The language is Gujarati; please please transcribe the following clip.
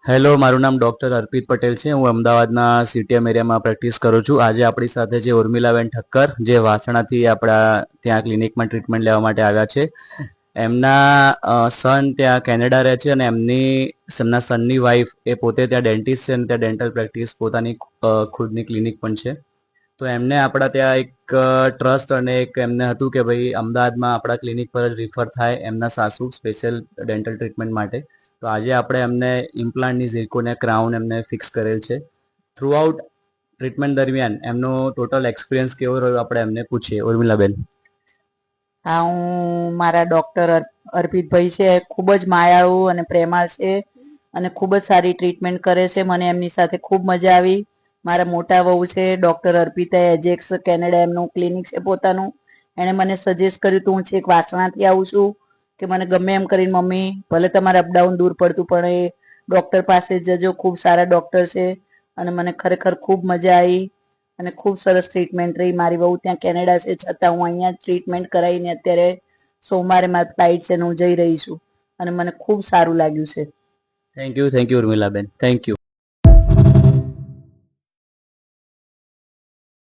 હેલો, મારું નામ ડૉક્ટર અર્પિત પટેલ છે. હું અમદાવાદના સીટીએમ એરિયામાં પ્રેક્ટિસ કરું છું. આજે આપણી સાથે છે ઉર્મિલાબેન ઠક્કર, જે વાસણાથી આપણા ત્યાં ક્લિનિકમાં ટ્રીટમેન્ટ લેવા માટે આવ્યા છે. એમના સન ત્યાં કેનેડા રહે છે અને એમના સનની વાઈફ એ પોતે ત્યાં ડેન્ટિસ્ટ છે અને ત્યાં ડેન્ટલ પ્રેક્ટિસ પોતાની ખુદની ક્લિનિક પણ છે. તો એમને આપણા ત્યાં એક ટ્રસ્ટ અને એક એમને હતું કે ભાઈ અમદાવાદમાં આપણા ક્લિનિક પર જ રિફર થાય એમના સાસુ સ્પેશિયલ ડેન્ટલ ટ્રીટમેન્ટ માટે. તો આજે આપણે એમને ઇમ્પ્લાન્ટની ઝિર્કોનિયા ક્રાઉન એમને ફિક્સ કરેલ છે. થ્રુઆઉટ ટ્રીટમેન્ટ દરમિયાન એમનો ટોટલ એક્સપિરિયન્સ કેવો રહ્યો આપણે એમને પૂછીએ. ઉર્મિલાબેન. હા, હું મારા ડૉક્ટર અર્પિતભાઈ છે, ખૂબ જ માયાળુ અને પ્રેમાળ છે અને ખૂબ જ સારી ટ્રીટમેન્ટ કરે છે. મને એમની સાથે ખૂબ મજા આવી. મારા મોટા વહુ છે ડૉક્ટર અર્પિતા એજેક્સ કેનેડા, એમનું ક્લિનિક છે પોતાનું. એણે મને સજેસ્ટ કર્યું હતું, હું છેક વાસણાથી આવું છું, કે મને ગમે એમ કરીને મમ્મી ભલે તમારે અપડાઉન દૂર પડતું પણ એ ડૉક્ટર પાસે જજો, ખૂબ સારા ડૉક્ટર છે. અને મને ખરેખર ખૂબ મજા આવી અને ખૂબ સરસ ટ્રીટમેન્ટ રહી. મારી વહુ ત્યાં કેનેડા છે છતાં હું અહીંયા જ ટ્રીટમેન્ટ કરાવીને અત્યારે સોમવારે મારી ફ્લાઇટ છે ને હું જઈ રહી છું અને મને ખૂબ સારું લાગ્યું છે. Thank you ઉર્મિલાબેન. Thank you.